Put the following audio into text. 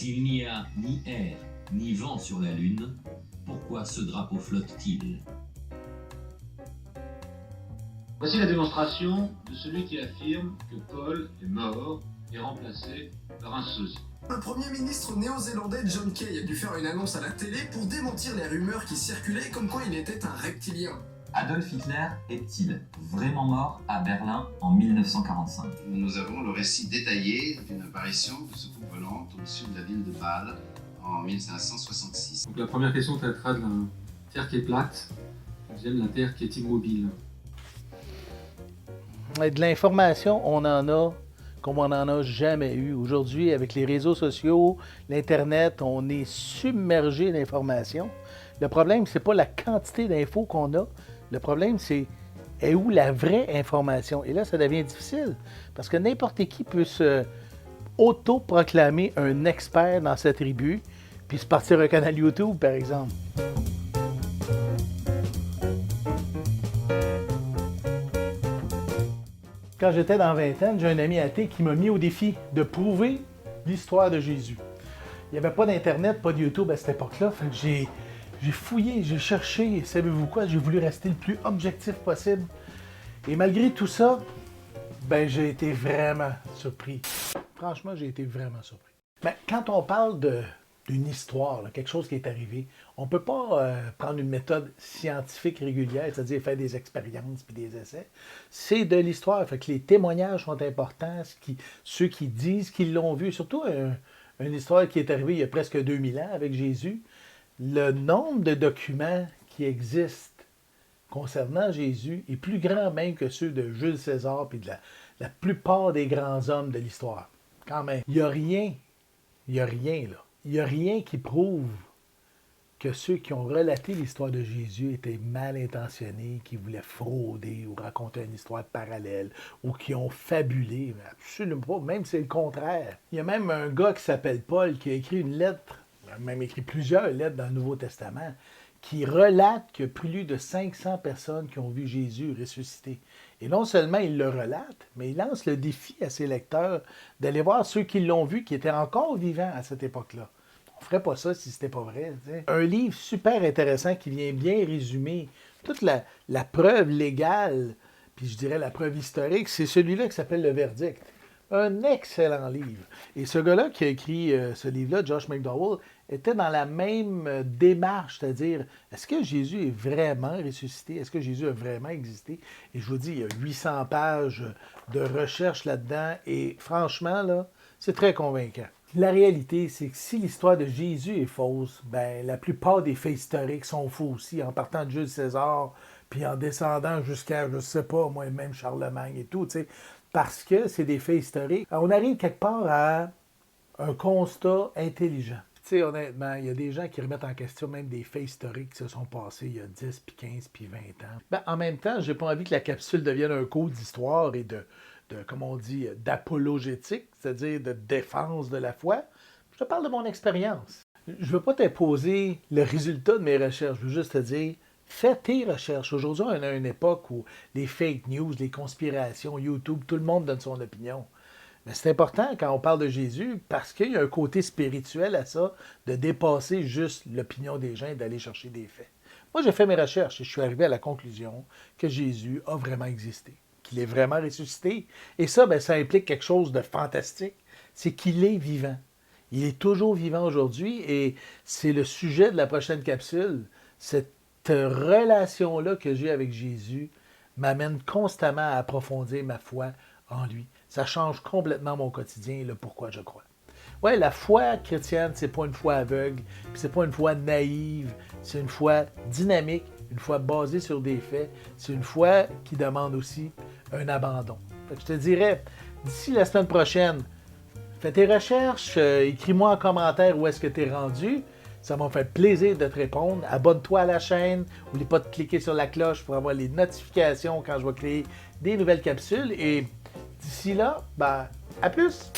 S'il n'y a ni air, ni vent sur la Lune, pourquoi ce drapeau flotte-t-il? Voici la démonstration de celui qui affirme que Paul est mort et remplacé par un sosie. Le premier ministre néo-zélandais John Key a dû faire une annonce à la télé pour démentir les rumeurs qui circulaient comme quoi il était un reptilien. Adolf Hitler est-il vraiment mort à Berlin en 1945? Nous avons le récit détaillé d'une apparition de soucoupe volante au-dessus de la ville de Bâle en 1566. Donc la première question traitera de la Terre qui est plate, la deuxième la Terre qui est immobile. De l'information, on en a comme on n'en a jamais eu. Aujourd'hui, avec les réseaux sociaux, l'Internet, on est submergé d'informations. Le problème, c'est pas la quantité d'infos qu'on a. Le problème, c'est est où la vraie information. Et là, ça devient difficile. Parce que n'importe qui peut se auto-proclamer un expert dans sa tribu, puis se partir un canal YouTube, par exemple. Quand j'étais dans la vingtaine, j'ai un ami athée qui m'a mis au défi de prouver l'histoire de Jésus. Il n'y avait pas d'Internet, pas de YouTube à cette époque-là. Fait que j'ai fouillé, j'ai cherché, savez-vous quoi, j'ai voulu rester le plus objectif possible. Et malgré tout ça, ben j'ai été vraiment surpris. Franchement, j'ai été vraiment surpris. Mais quand on parle d'une histoire, là, quelque chose qui est arrivé, on ne peut pas prendre une méthode scientifique régulière, c'est-à-dire faire des expériences puis des essais. C'est de l'histoire. Fait que les témoignages sont importants, ceux qui disent qu'ils l'ont vu, surtout une histoire qui est arrivée il y a presque 2000 ans avec Jésus. Le nombre de documents qui existent concernant Jésus est plus grand même que ceux de Jules César et de la plupart des grands hommes de l'histoire. Quand même, il n'y a rien là. Il n'y a rien qui prouve que ceux qui ont relaté l'histoire de Jésus étaient mal intentionnés, qui voulaient frauder ou raconter une histoire parallèle, ou qui ont fabulé. Absolument pas, même c'est le contraire. Il y a même un gars qui s'appelle Paul qui a écrit une lettre, il a même écrit plusieurs lettres dans le Nouveau Testament, qui relate qu'il y a plus de 500 personnes qui ont vu Jésus ressusciter. Et non seulement il le relate, mais il lance le défi à ses lecteurs d'aller voir ceux qui l'ont vu, qui étaient encore vivants à cette époque-là. On ne ferait pas ça si c'était pas vrai. T'sais. Un livre super intéressant qui vient bien résumer toute la preuve légale, puis je dirais la preuve historique, c'est celui-là qui s'appelle Le Verdict. Un excellent livre. Et ce gars-là qui a écrit ce livre-là, Josh McDowell, était dans la même démarche, c'est-à-dire, est-ce que Jésus est vraiment ressuscité? Est-ce que Jésus a vraiment existé? Et je vous dis, il y a 800 pages de recherche là-dedans, et franchement, là, c'est très convaincant. La réalité, c'est que si l'histoire de Jésus est fausse, ben la plupart des faits historiques sont faux aussi, en partant de Jules César, puis en descendant jusqu'à, je sais pas, moi-même Charlemagne et tout, tu sais, parce que c'est des faits historiques. On arrive quelque part à un constat intelligent. Tu sais, honnêtement, il y a des gens qui remettent en question même des faits historiques qui se sont passés il y a 10, puis 15, puis 20 ans. Ben, en même temps, j'ai pas envie que la capsule devienne un cours d'histoire et de comme on dit, d'apologétique, c'est-à-dire de défense de la foi. Je te parle de mon expérience. Je ne veux pas t'imposer le résultat de mes recherches. Je veux juste te dire, fais tes recherches. Aujourd'hui, on a une époque où les fake news, les conspirations, YouTube, tout le monde donne son opinion. Mais c'est important quand on parle de Jésus parce qu'il y a un côté spirituel à ça, de dépasser juste l'opinion des gens et d'aller chercher des faits. Moi, j'ai fait mes recherches et je suis arrivé à la conclusion que Jésus a vraiment existé, qu'il est vraiment ressuscité. Et ça, ben, ça implique quelque chose de fantastique, c'est qu'il est vivant. Il est toujours vivant aujourd'hui et c'est le sujet de la prochaine capsule. Cette relation-là que j'ai avec Jésus m'amène constamment à approfondir ma foi en lui. Ça change complètement mon quotidien et le pourquoi je crois. Ouais, la foi chrétienne, c'est pas une foi aveugle, puis c'est pas une foi naïve, c'est une foi dynamique, une foi basée sur des faits, c'est une foi qui demande aussi un abandon. Fait que je te dirais, d'ici la semaine prochaine, fais tes recherches, écris-moi en commentaire où est-ce que tu es rendu. Ça m'a fait plaisir de te répondre. Abonne-toi à la chaîne. N'oublie pas de cliquer sur la cloche pour avoir les notifications quand je vais créer des nouvelles capsules. Et d'ici là, ben, à plus!